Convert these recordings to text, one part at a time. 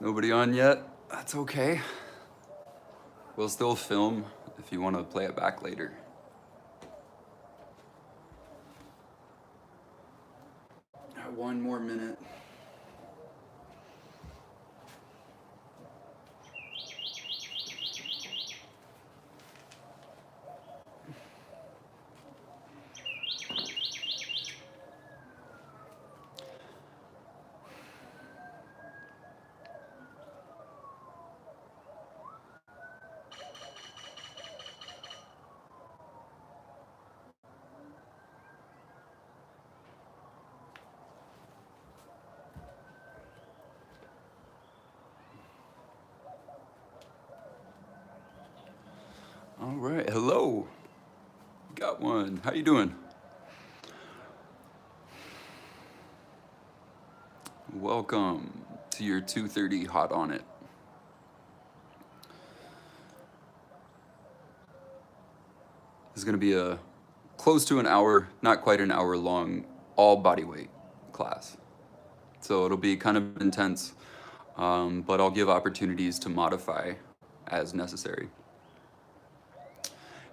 Nobody on yet? That's okay. We'll still film if you want to play it back later. One more minute. All right, hello. Got one. How you doing? Welcome to your 2:30 Hot Onnit. This is going to be a close to an hour, not quite an hour long, all body weight class. So it'll be kind of intense, but I'll give opportunities to modify as necessary.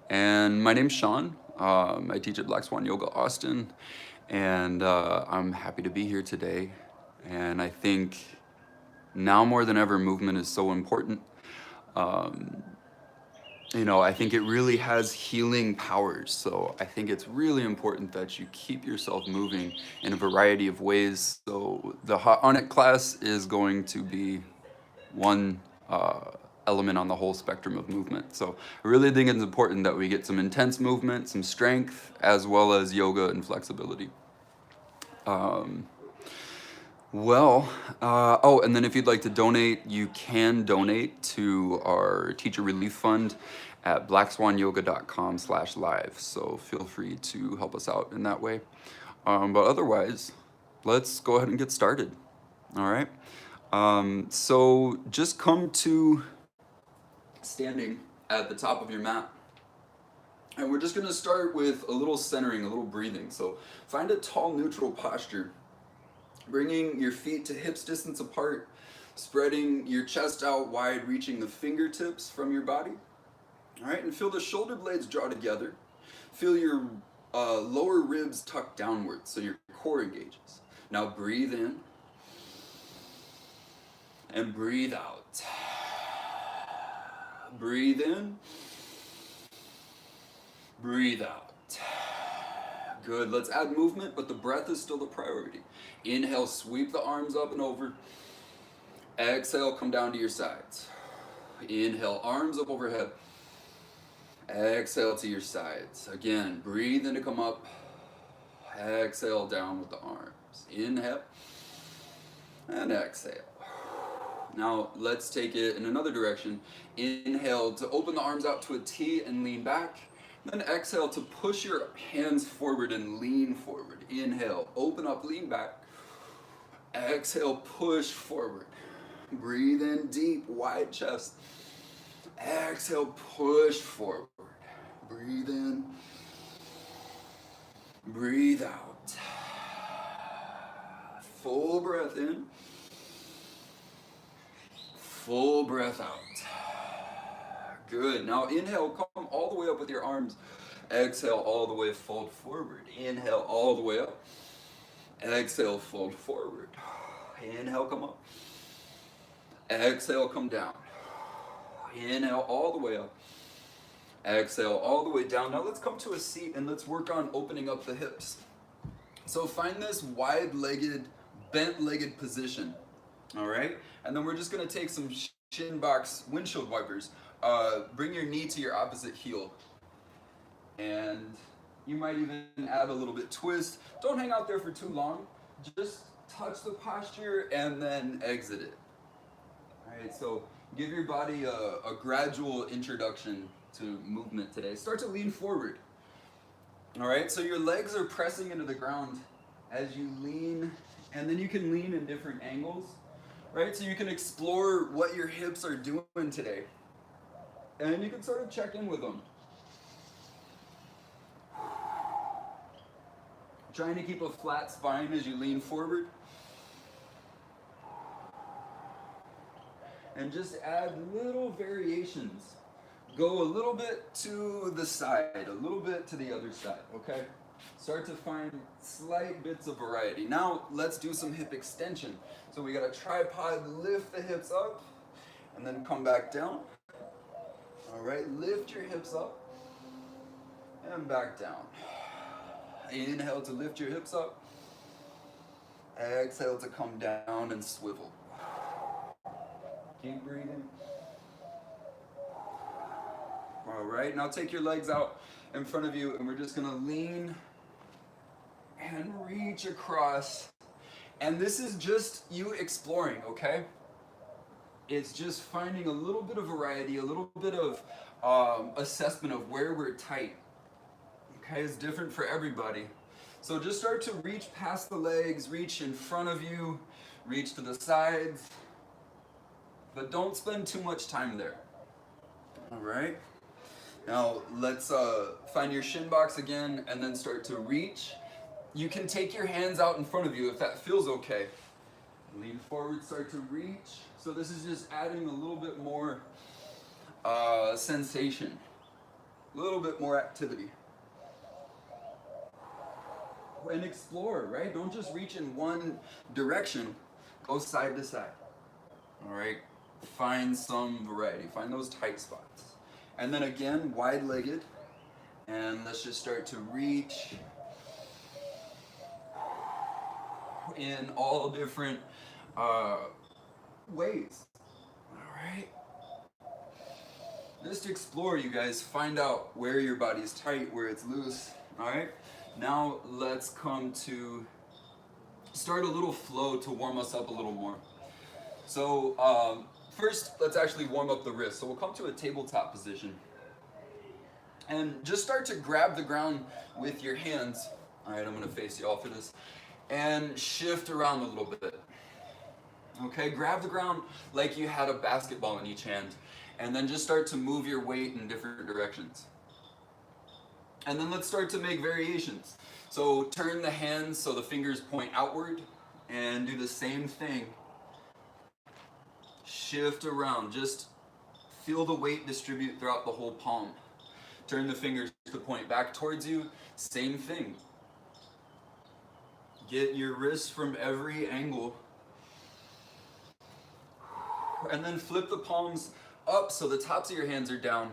And my name's Sean. I teach at Black Swan Yoga Austin, and I'm happy to be here today. And I think now more than ever, movement is so important. I think it really has healing powers. So I think it's really important that you keep yourself moving in a variety of ways. So the Hot Onnit class is going to be one element on the whole spectrum of movement. So I really think it's important that we get some intense movement, some strength, as well as yoga and flexibility. And then if you'd like to donate, you can donate to our teacher relief fund at blackswanyoga.com/live. So feel free to help us out in that way. But otherwise, let's go ahead and get started. All right. So just come to standing at the top of your mat. And we're just going to start with a little centering, a little breathing. So find a tall, neutral posture. Bringing your feet to hips distance apart, spreading your chest out wide, reaching the fingertips from your body. All right, and feel the shoulder blades draw together. Feel your lower ribs tuck downwards so your core engages. Now breathe in and breathe out. Breathe in, breathe out. Good, let's add movement, but the breath is still the priority. Inhale, sweep the arms up and over. Exhale, come down to your sides. Inhale, arms up overhead. Exhale to your sides. Again, breathe in to come up. Exhale down with the arms. Inhale and exhale. Now let's take it in another direction. Inhale to open the arms out to a T and lean back. Then exhale to push your hands forward and lean forward. Inhale, open up, lean back. Exhale, push forward. Breathe in deep, wide chest. Exhale, push forward. Breathe in. Breathe out. Full breath in. Full breath out. Good. Now inhale, come all the way up with your arms. Exhale, all the way fold forward. Inhale, all the way up. Exhale, fold forward. Inhale, come up. Exhale, come down. Inhale, all the way up. Exhale, all the way down. Now let's come to a seat and let's work on opening up the hips. So find this wide-legged, bent-legged position. All right? And then we're just going to take some shin box windshield wipers. Bring your knee to your opposite heel. And you might even add a little bit twist. Don't hang out there for too long. Just touch the posture and then exit it. All right, so give your body a gradual introduction to movement today. Start to lean forward. All right, so your legs are pressing into the ground as you lean, and then you can lean in different angles, right? So you can explore what your hips are doing today. And you can sort of check in with them. Trying to keep a flat spine as you lean forward. and just add little variations. Go a little bit to the side, a little bit to the other side, okay? Start to find slight bits of variety. Now let's do some hip extension. So we got a tripod, lift the hips up, and then come back down. All right, lift your hips up, and back down. Inhale to lift your hips up. Exhale to come down and swivel. Keep breathing. All right, now take your legs out in front of you, and we're just gonna lean and reach across. And this is just you exploring, okay? It's just finding a little bit of variety, a little bit of assessment of where we're tight. Okay, it's different for everybody. So just start to reach past the legs, reach in front of you, reach to the sides, but don't spend too much time there. All right. Now let's find your shin box again and then start to reach. You can take your hands out in front of you if that feels okay. Lean forward, start to reach. So this is just adding a little bit more sensation, a little bit more activity. And explore, right? Don't just reach in one direction. Go side to side. All right? Find some variety. Find those tight spots. And then again, wide-legged. And let's just start to reach in all different ways. All right? Just explore, you guys. Find out where your body's tight, where it's loose. All right? Now let's come to start a little flow to warm us up a little more. So first, let's actually warm up the wrist. So we'll come to a tabletop position. And just start to grab the ground with your hands. All right, I'm going to face you all for this. And shift around a little bit. Okay, grab the ground like you had a basketball in each hand. And then just start to move your weight in different directions. And then let's start to make variations. So turn the hands so the fingers point outward and do the same thing. Shift around, just feel the weight distribute throughout the whole palm. Turn the fingers to point back towards you, same thing. Get your wrists from every angle. And then flip the palms up so the tops of your hands are down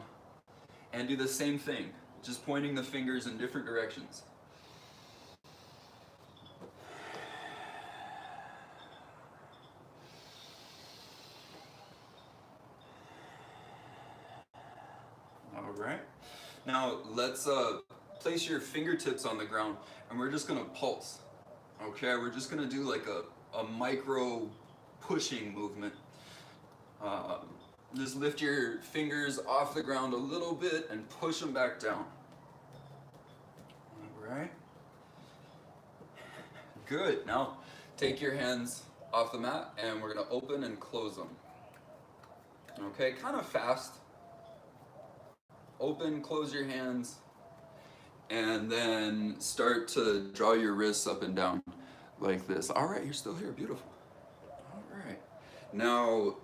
and do the same thing. Just pointing the fingers in different directions. All right. Now let's place your fingertips on the ground and we're just gonna pulse. Okay, we're just gonna do like a micro pushing movement. Just lift your fingers off the ground a little bit and push them back down. All right. Good. Now take your hands off the mat and we're going to open and close them. Okay, kind of fast. Open, close your hands, and then start to draw your wrists up and down like this. All right, you're still here. Beautiful. All right. Now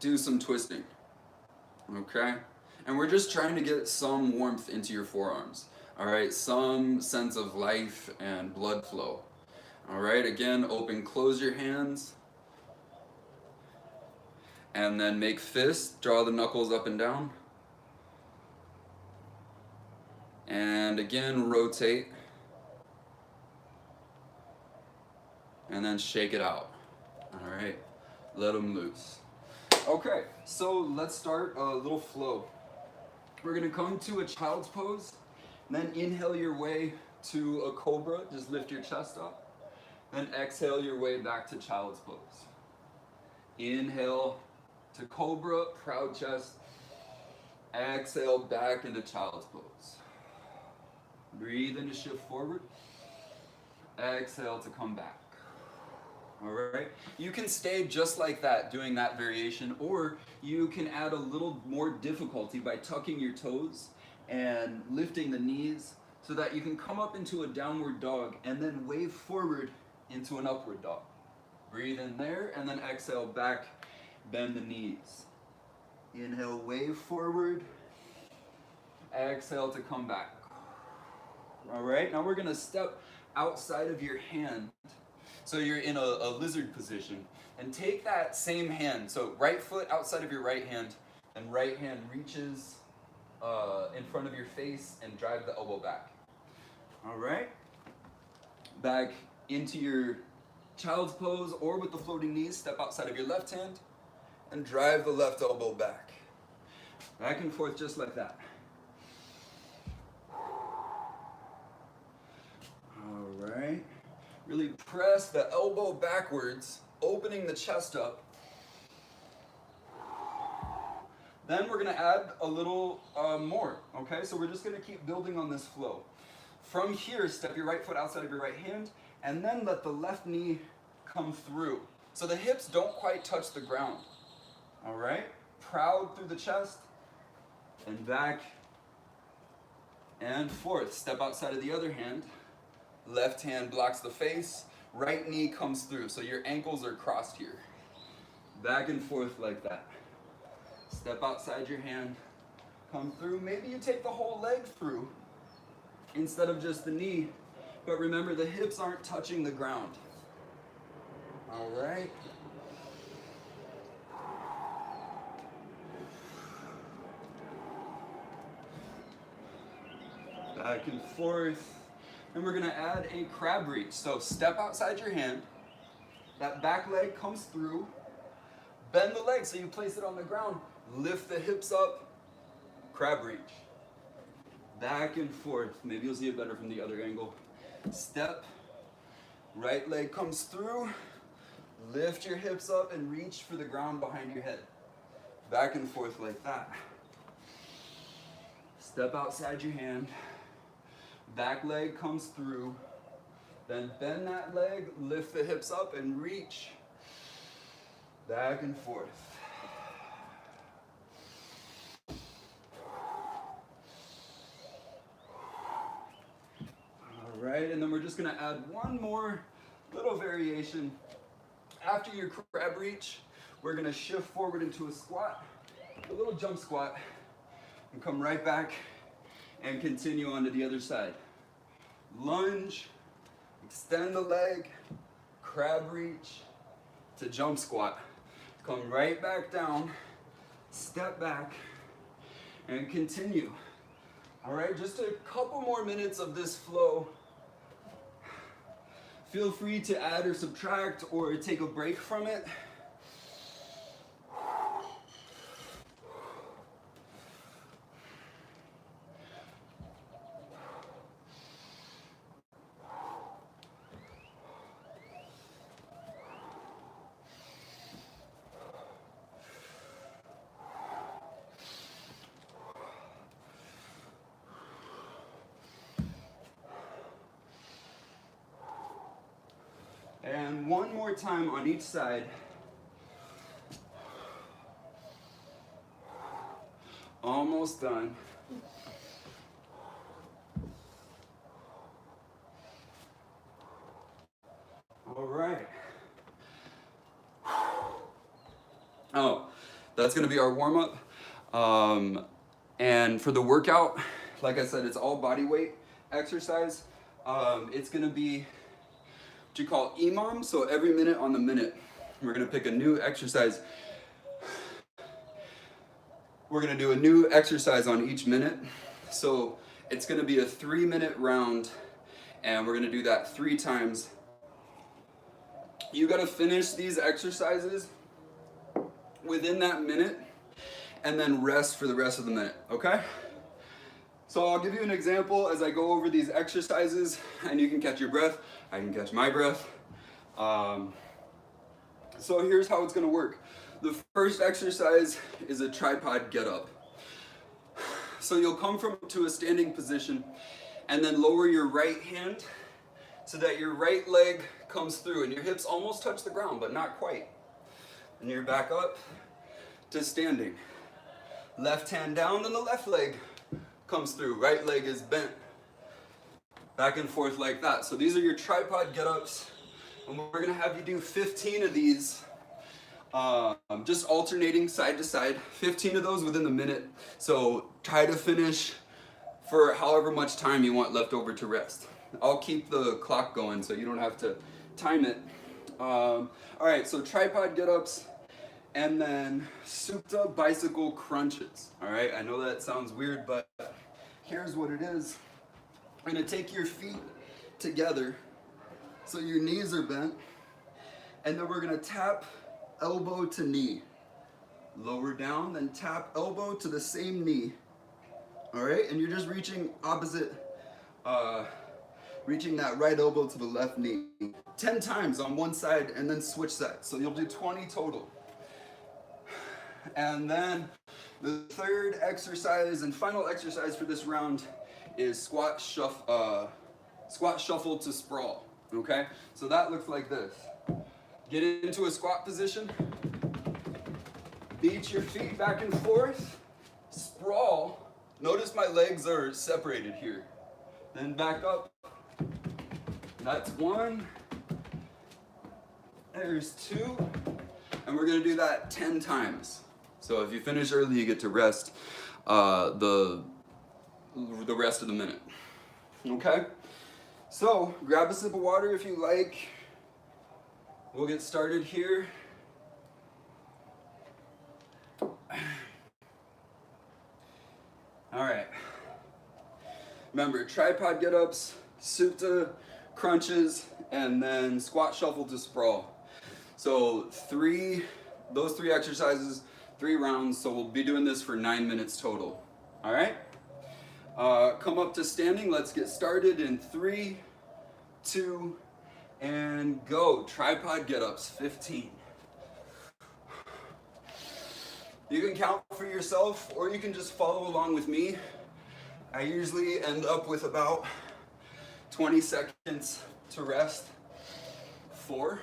do some twisting, okay? And we're just trying to get some warmth into your forearms, all right? Some sense of life and blood flow, all right? Again, open, close your hands, and then make fists, draw the knuckles up and down. And again, rotate, and then shake it out, all right? Let them loose. Okay, so let's start a little flow. We're gonna come to a child's pose, and then inhale your way to a cobra, just lift your chest up. Then exhale your way back to child's pose. Inhale to cobra, proud chest. Exhale back into child's pose. Breathe in to shift forward. Exhale to come back. All right, you can stay just like that, doing that variation, or you can add a little more difficulty by tucking your toes and lifting the knees so that you can come up into a downward dog and then wave forward into an upward dog. Breathe in there and then exhale back Bend the knees. Inhale, wave forward. Exhale to come back. All right, now we're gonna step outside of your hand. So you're in a lizard position. And take that same hand, so right foot outside of your right hand, and right hand reaches in front of your face and drive the elbow back. All right, back into your child's pose or with the floating knees, step outside of your left hand and drive the left elbow back. Back and forth just like that. All right, really press the elbow backwards, opening the chest up. Then we're gonna add a little more, okay? So we're just gonna keep building on this flow. From here, step your right foot outside of your right hand, and then let the left knee come through. So the hips don't quite touch the ground, all right? Proud through the chest, and back and forth. Step outside of the other hand. Left hand blocks the face, right knee comes through. So your ankles are crossed here. Back and forth like that. Step outside your hand, come through. Maybe you take the whole leg through instead of just the knee. But remember, the hips aren't touching the ground. All right. Back and forth. And we're gonna add a crab reach. So step outside your hand. That back leg comes through. Bend the leg so you place it on the ground. Lift the hips up. Crab reach. Back and forth. Maybe you'll see it better from the other angle. Step. Right leg comes through. Lift your hips up and reach for the ground behind your head. Back and forth like that. Step outside your hand. Back leg comes through. Then bend that leg, lift the hips up and reach. Back and forth. All right, and then we're just gonna add one more little variation. After your crab reach, we're gonna shift forward into a squat, a little jump squat, and come right back and continue on to the other side. Lunge, extend the leg, crab reach to jump squat. Come right back down, step back, and continue. All right, just a couple more minutes of this flow. Feel free to add or subtract or take a break from it. And one more time on each side. Almost done. All right. Oh, that's going to be our warm-up. And for the workout, like I said, it's all body weight exercise. It's going to be what you call EMOM, so every minute on the minute. We're gonna pick a new exercise. We're gonna do a new exercise on each minute. So it's gonna be a 3-minute round, and we're gonna do that 3 times. You gotta finish these exercises within that minute, and then rest for the rest of the minute, okay? So I'll give you an example as I go over these exercises, and you can catch your breath. I can catch my breath. So here's how it's gonna work. The first exercise is a tripod get up. So you'll come to a standing position and then lower your right hand so that your right leg comes through and your hips almost touch the ground, but not quite. And you're back up to standing. Left hand down, then the left leg comes through. Right leg is bent. Back and forth like that. So these are your tripod get-ups. And we're gonna have you do 15 of these Just alternating side to side, 15 of those within the minute. So try to finish for however much time you want left over to rest. I'll keep the clock going so you don't have to time it. All right, so tripod get-ups and then souped-up bicycle crunches. All right, I know that sounds weird, but here's what it is. We're gonna take your feet together so your knees are bent, and then we're gonna tap elbow to knee. Lower down, then tap elbow to the same knee. All right, and you're just reaching opposite, reaching that right elbow to the left knee. 10 times on one side and then switch sides. So you'll do 20 total. And then the third exercise and final exercise for this round is squat shuffle to sprawl. Okay, so that looks like this. Get into a squat position, beat your feet back and forth, sprawl. Notice my legs are separated here. Then back up. That's one. There's two. And we're gonna do that 10 times. So if you finish early, you get to rest the rest of the minute. Okay? So grab a sip of water if you like. We'll get started here. All right. Remember, tripod get-ups, supta crunches, and then squat shuffle to sprawl. So those three exercises, 3 rounds, so we'll be doing this for 9 minutes total. All right? Come up to standing. Let's get started in 3, 2, and go. Tripod get-ups, 15. You can count for yourself, or you can just follow along with me. I usually end up with about 20 seconds to rest. 4.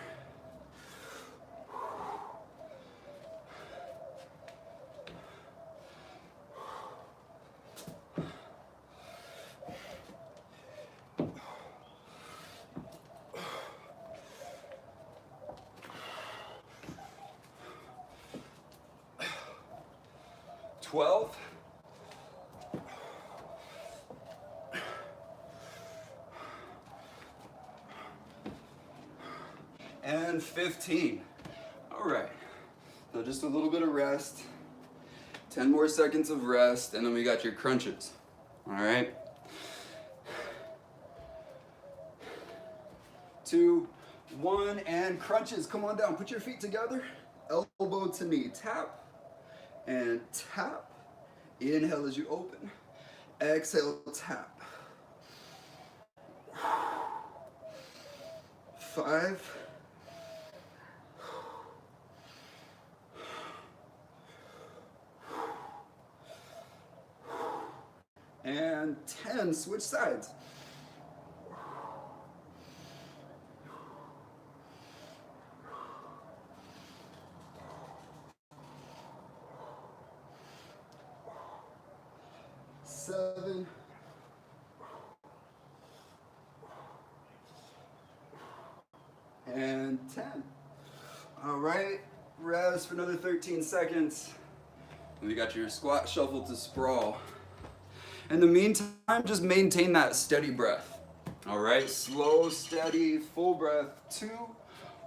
12. And 15. All right. So just a little bit of rest. 10 more seconds of rest, and then we got your crunches. All right. 2, 1, and crunches. Come on down. Put your feet together. Elbow to knee. Tap and tap. Inhale as you open. Exhale, tap. 5. And 10. Switch sides. 7. And 10. All right, rest for another 13 seconds. We got your squat shuffle to sprawl. In the meantime, just maintain that steady breath. All right, slow, steady, full breath. 2,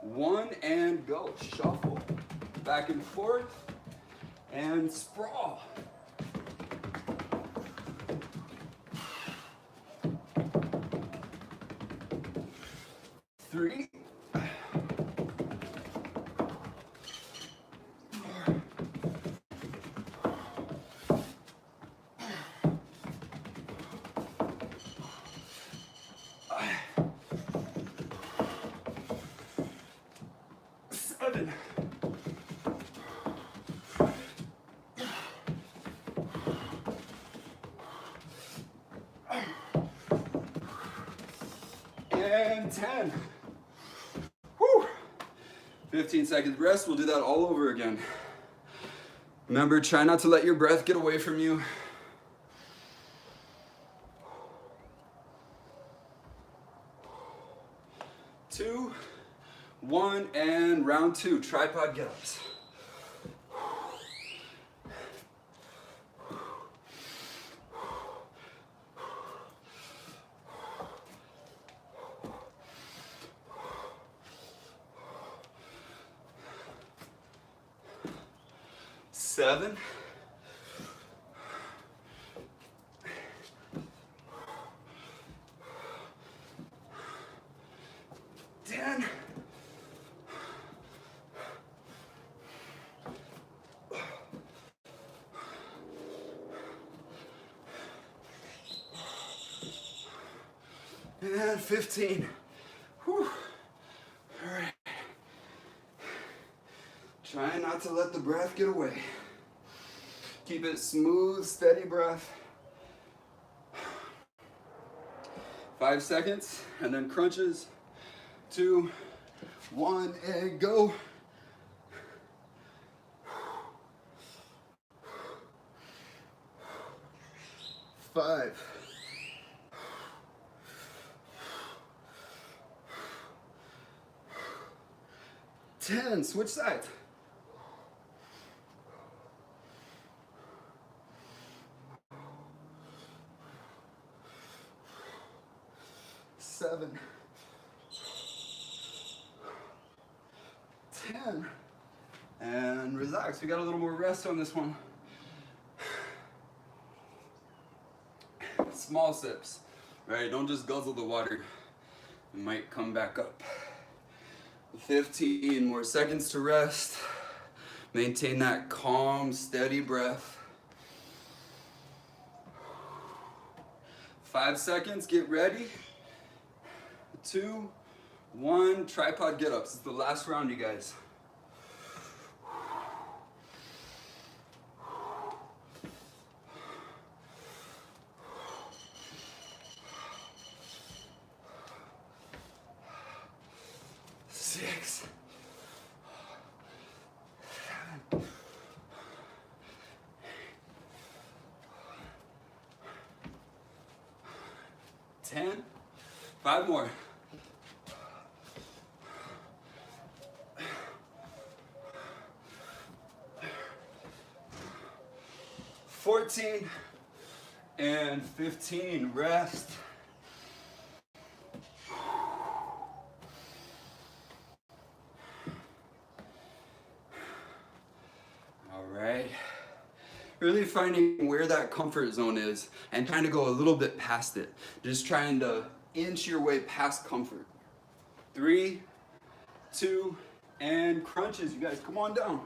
1, and go. Shuffle back and forth and sprawl. 3. 7. And 10. Whew. 15 seconds rest. We'll do that all over again. Remember, try not to let your breath get away from you. 2, 1, and round 2, tripod get-ups. 7. 10. And 15. Whew. All right. Try not to let the breath get away. Keep it smooth, steady breath. 5 seconds, and then crunches. 2, 1, and go. 5. 10. Switch sides. 7. 10. And relax. We got a little more rest on this one. Small sips, right? Don't just guzzle the water. It might come back up. 15 more seconds to rest. Maintain that calm, steady breath. 5 seconds, get ready. 2, 1, tripod get-ups. It's the last round, you guys. Six, 7, 10. 5 more. 14 and 15. Rest. All right. Really finding where that comfort zone is and trying to go a little bit past it. Just trying to inch your way past comfort. 3, 2, and crunches. You guys, come on down.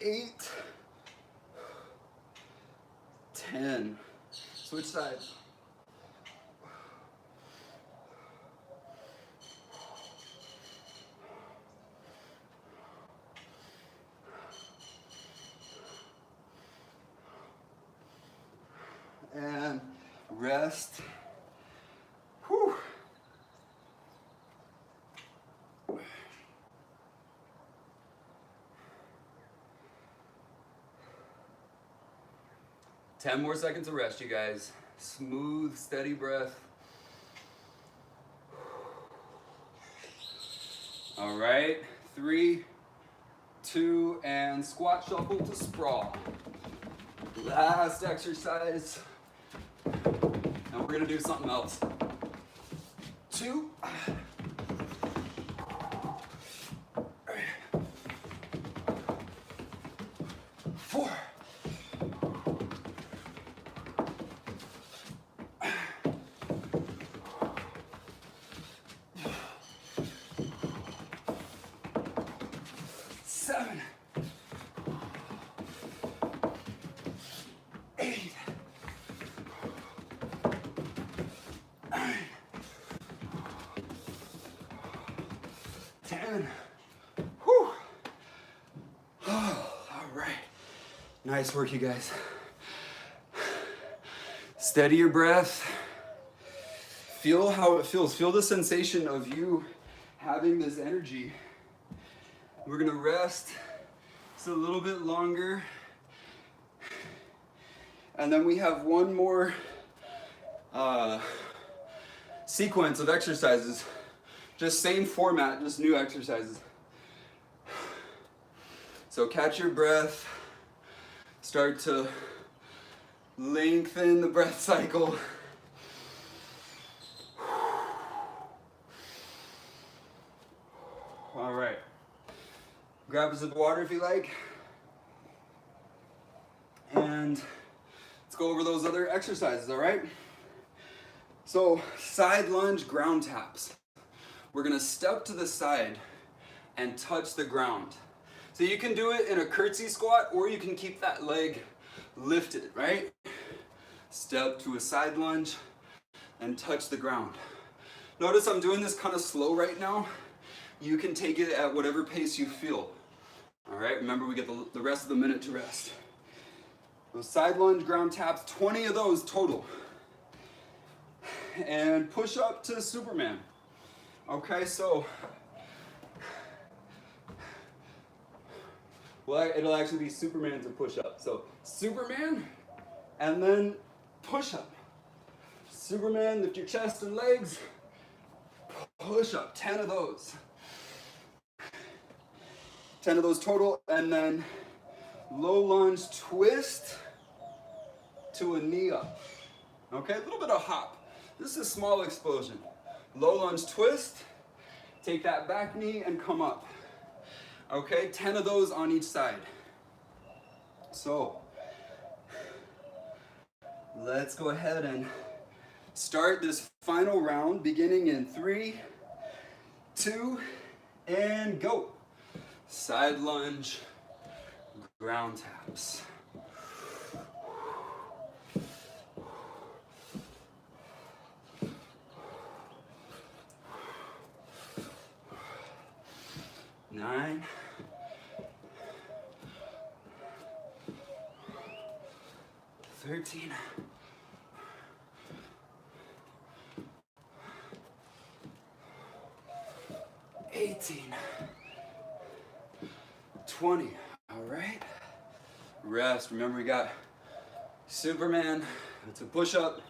8, 10. Switch sides. 10. And rest. Whew. Ten more seconds of rest, you guys. Smooth, steady breath. All right, 3, 2, and squat shuffle to sprawl. Last exercise. And we're gonna do something else. 2. 4. 7. 8. 9. 10. Whew. Oh, all right. Nice work, you guys. Steady your breath. Feel how it feels. Feel the sensation of you having this energy. We're gonna rest just a little bit longer. And then we have one more sequence of exercises. Just same format, just new exercises. So catch your breath. Start to Lengthen the breath cycle. All right. Grab a sip of water if you like. And let's go over those other exercises, all right? So, side lunge ground taps. We're gonna step to the side and touch the ground. So you can do it in a curtsy squat, or you can keep that leg lifted, right? Step to a side lunge and touch the ground. Notice I'm doing this kind of slow right now. You can take it at whatever pace you feel. All right, remember we get the rest of the minute to rest. Those side lunge ground taps, 20 of those total. And push up to Superman. Okay, so, well, it'll actually be Superman to push up. So Superman, and then push up. Superman, lift your chest and legs. Push up, 10 of those. 10 of those total, and then low lunge twist to a knee up. Okay, a little bit of hop. This is a small explosion. Low lunge twist, take that back knee and come up. Okay, 10 of those on each side. So, let's go ahead and start this final round, beginning in 3, 2, and go. Side lunge, ground taps. Nine. 13. 18. 20. All right. Rest. Remember, we got Superman. It's a push-up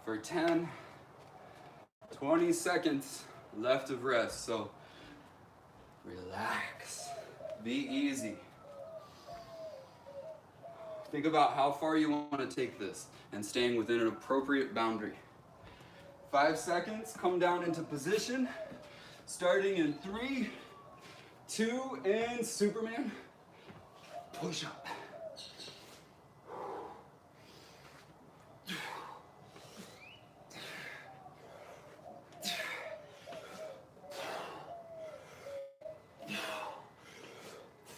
for 10, 20 seconds left of rest. So relax. Be easy. Think about how far you want to take this and staying within an appropriate boundary. 5 seconds. Come down into position. Starting in 3, 2, and Superman. Push up.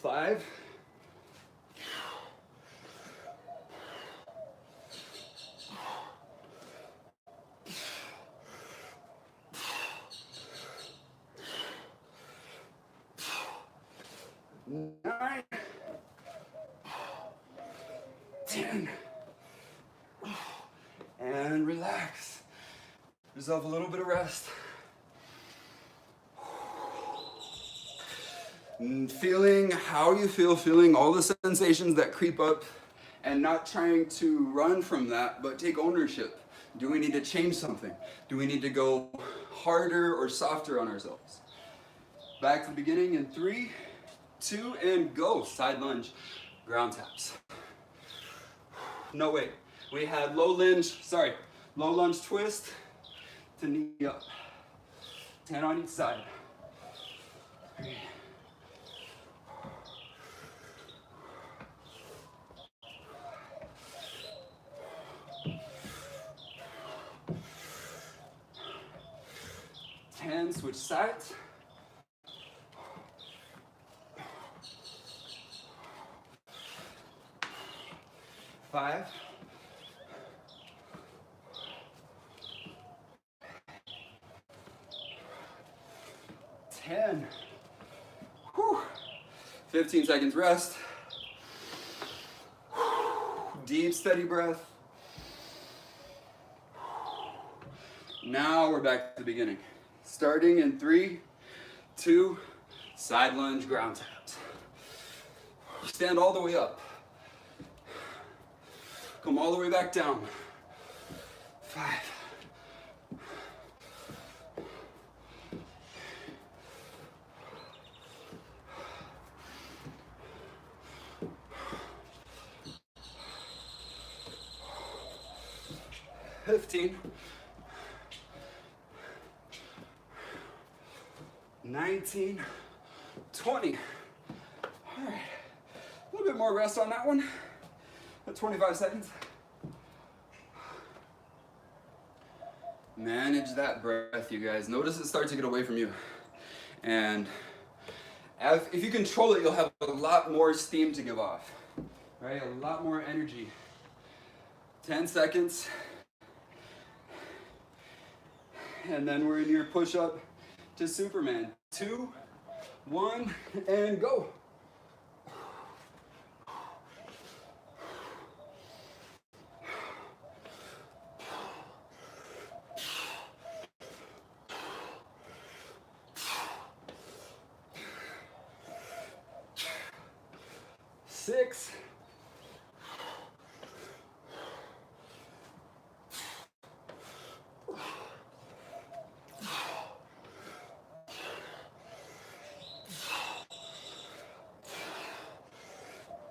Five. 9, 10, and relax. Give yourself a little bit of rest. And feeling how you feel, feeling all the sensations that creep up, and not trying to run from that, but take ownership. Do we need to change something? Do we need to go harder or softer on ourselves? Back to the beginning in 3, 2, and go. Side lunge, ground taps. No, wait. We had low lunge twist to knee up. 10 on each side. 3. 10, switch sides. 5. 10. Whew. 15 seconds rest. Deep, steady breath. Now we're back to the beginning. Starting in 3, 2, side lunge, ground taps. Stand all the way up. Come all the way back down. 5. 4. 15, 19, 20. All right, a little bit more rest on that one. 25 seconds. Manage that breath, you guys. Notice it starts to get away from you. And if you control it, you'll have a lot more steam to give off, right? A lot more energy. 10 seconds. And then we're in your push-up to Superman. 2, 1, and go. Six,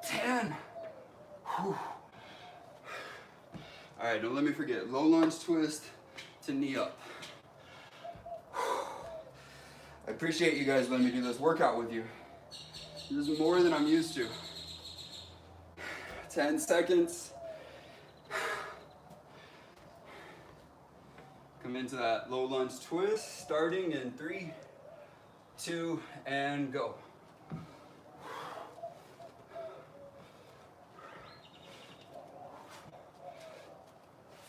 10. Whew. All right, don't let me forget. Low lunge twist to knee up. I appreciate you guys letting me do this workout with you. This is more than I'm used to. 10 seconds. Come into that low lunge twist, starting in 3, 2, and go.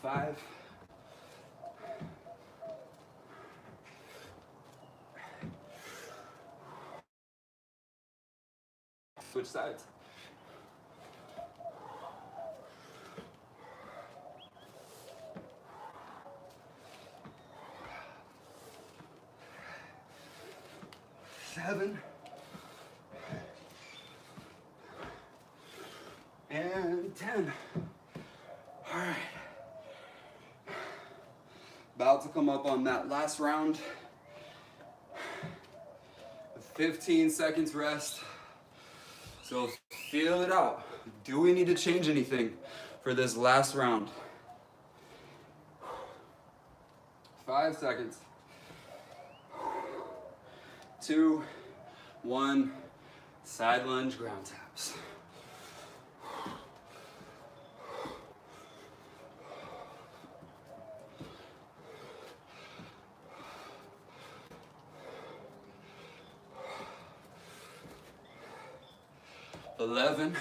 5. Switch sides. 7. And 10. All right. About to come up on that last round. 15 seconds rest. So feel it out. Do we need to change anything for this last round? 5 seconds. 2, 1, side lunge, ground taps. $11.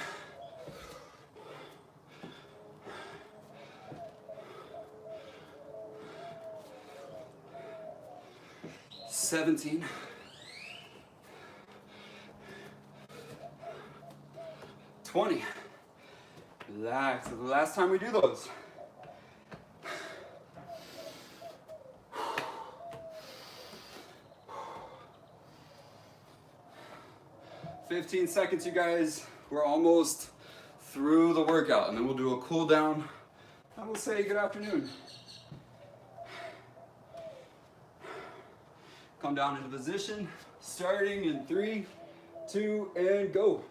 17. 20. Relax. The last time we do those. 15 seconds, you guys. We're almost through the workout, and then we'll do a cool down, and we'll say good afternoon. Come down into position, starting in 3, 2, and go.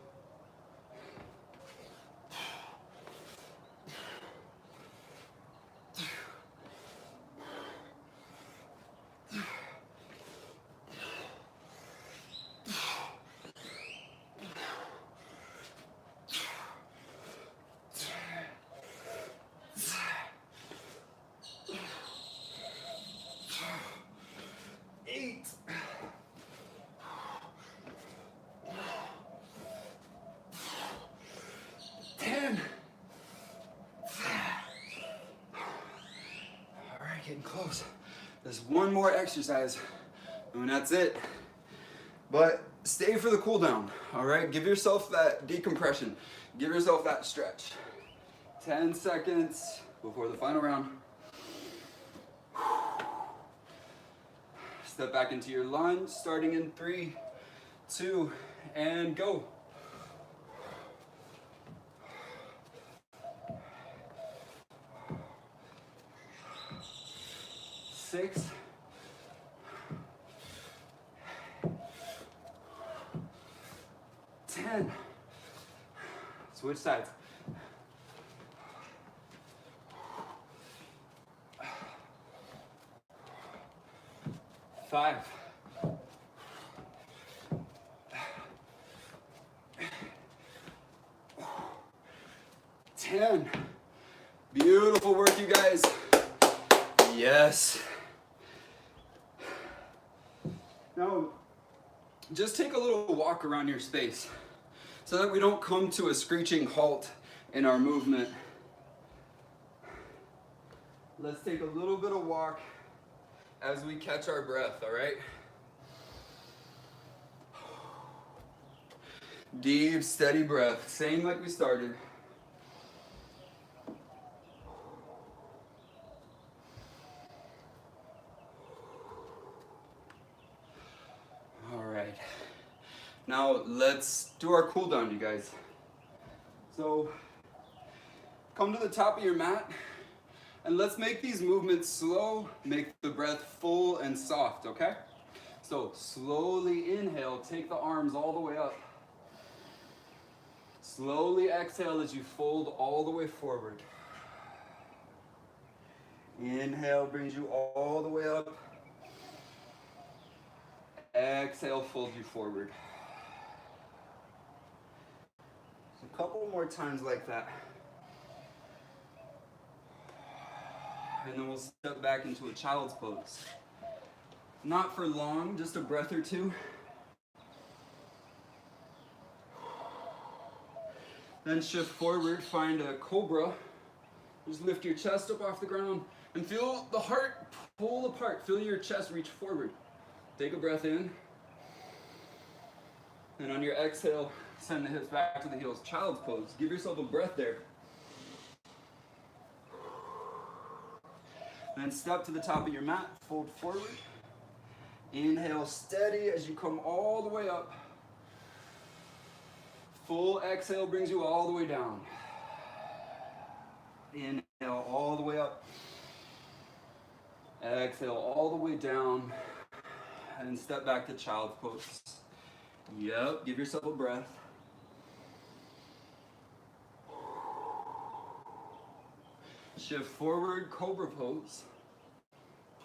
Getting close. There's one more exercise and that's it. But stay for the cool down, all right? Give yourself that decompression. Give yourself that stretch. 10 seconds before the final round. Step back into your lunge, starting in 3, 2, and go. 6, 10. Switch sides. 5. 10. Beautiful work, you guys. Yes. Now, just take a little walk around your space so that we don't come to a screeching halt in our movement. Let's take a little bit of walk as we catch our breath, all right? Deep, steady breath, same like we started. All right. Now let's do our cool down, you guys. So come to the top of your mat and let's make these movements slow, make the breath full and soft, okay? So slowly inhale, take the arms all the way up. Slowly exhale as you fold all the way forward. Inhale brings you all the way up. Exhale folds you forward. A couple more times like that. And then we'll step back into a child's pose. Not for long, just a breath or two. Then shift forward, find a cobra. Just lift your chest up off the ground and feel the heart pull apart. Feel your chest reach forward. Take a breath in. And on your exhale, send the hips back to the heels. Child's pose. Give yourself a breath there. Then step to the top of your mat, fold forward. Inhale steady as you come all the way up. Full exhale brings you all the way down. Inhale all the way up. Exhale all the way down. And step back to child's pose. Yep, give yourself a breath. Shift forward, cobra pose.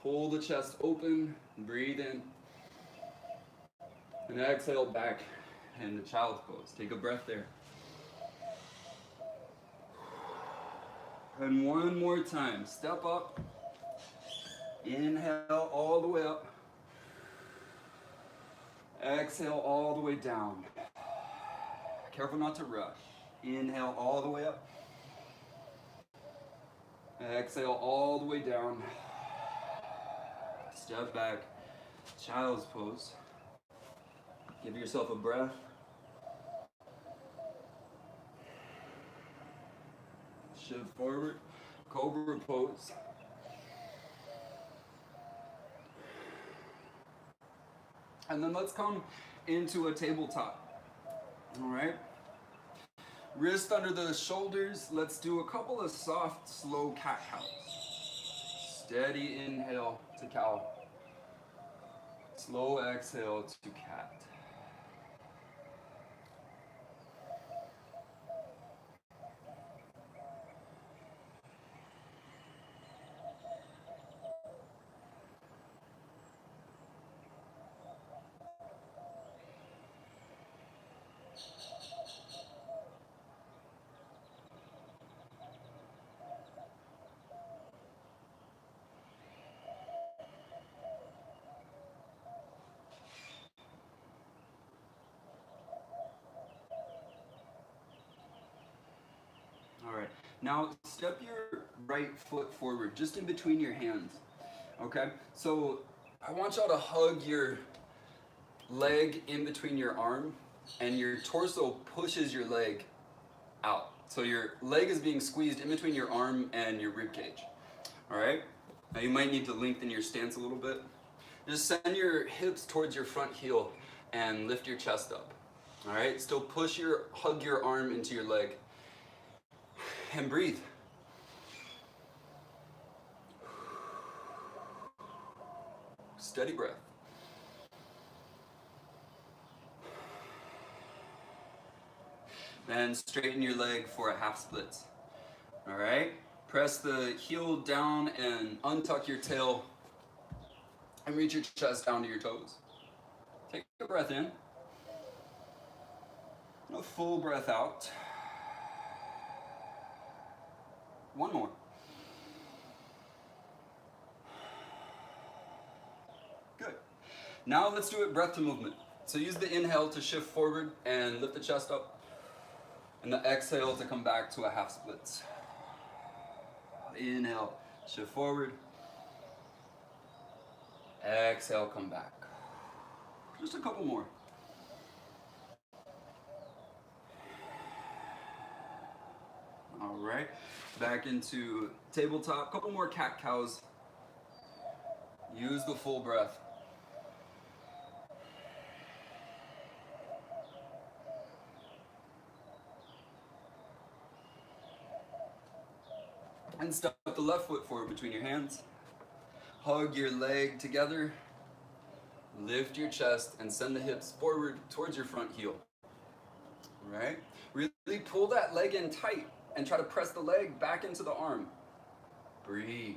Pull the chest open, breathe in. And exhale back into child's pose. Take a breath there. And one more time, step up. Inhale all the way up. Exhale all the way down. Careful not to rush. Inhale all the way up. Exhale all the way down. Step back. Child's pose. Give yourself a breath. Shift forward. Cobra pose. And then let's come into a tabletop. All right. Wrist under the shoulders. Let's do a couple of soft, slow cat-cows. Steady inhale to cow. Slow exhale to cat. Now step your right foot forward, just in between your hands, okay? So I want y'all to hug your leg in between your arm, and your torso pushes your leg out. So your leg is being squeezed in between your arm and your rib cage, all right? Now you might need to lengthen your stance a little bit. Just send your hips towards your front heel and lift your chest up, all right? Still hug your arm into your leg. And breathe. Steady breath. Then straighten your leg for a half split. All right? Press the heel down and untuck your tail And reach your chest down to your toes. Take a breath in. A full breath out. One more. Good. Now let's do it breath to movement. So use the inhale to shift forward and lift the chest up. And the exhale to come back to a half split. Inhale, shift forward. Exhale, come back. Just a couple more. All right, back into tabletop. Couple more cat cows. Use the full breath. And step the left foot forward between your hands. Hug your leg together. Lift your chest and send the hips forward towards your front heel. All right? Really pull that leg in tight and try to press the leg back into the arm. Breathe.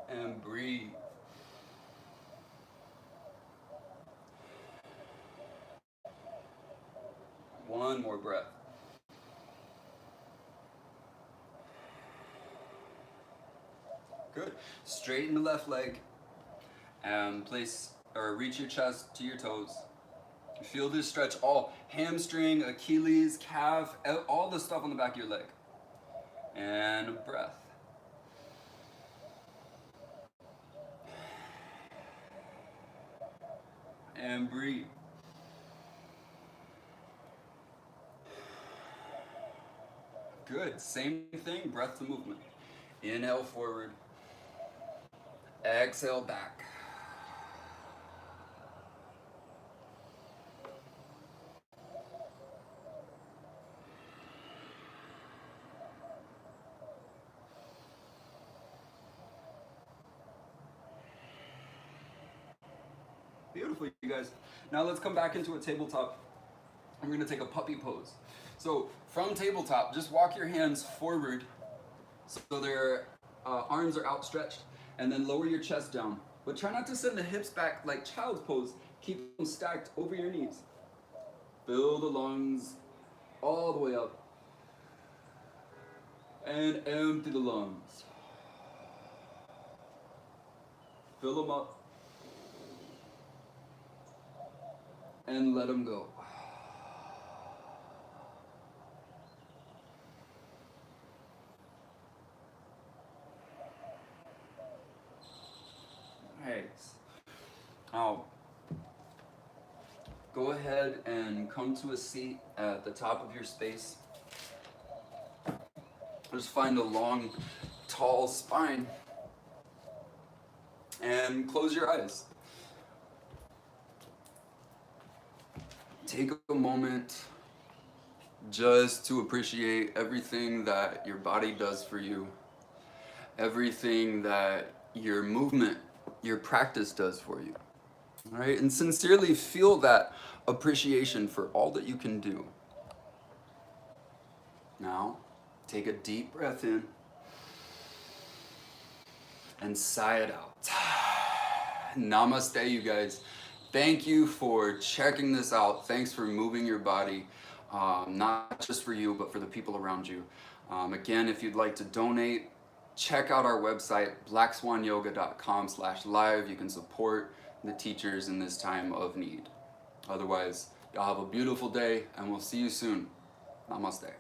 And breathe. One more breath. Good. Straighten the left leg and place or reach your chest to your toes. Feel this stretch all hamstring, Achilles, calf, all the stuff on the back of your leg. And a breath. And breathe. Good. Same thing, breath to movement. Inhale forward. Exhale back. Beautiful, you guys. Now let's come back into a tabletop. I'm going to take a puppy pose. So from tabletop, just walk your hands forward so their arms are outstretched, and then lower your chest down. But try not to send the hips back like child's pose. Keep them stacked over your knees. Fill the lungs all the way up. And empty the lungs. Fill them up. And let them go. Nice. Now, go ahead and come to a seat at the top of your space. Just find a long, tall spine. And close your eyes. Take a moment just to appreciate everything that your body does for you, everything that your movement, your practice does for you. All right, and sincerely feel that appreciation for all that you can do. Now, take a deep breath in and sigh it out. Namaste, you guys. Thank you for checking this out. Thanks for moving your body, not just for you, but for the people around you. Again, if you'd like to donate, check out our website, blackswanyoga.com/live. You can support the teachers in this time of need. Otherwise, y'all have a beautiful day, and we'll see you soon. Namaste.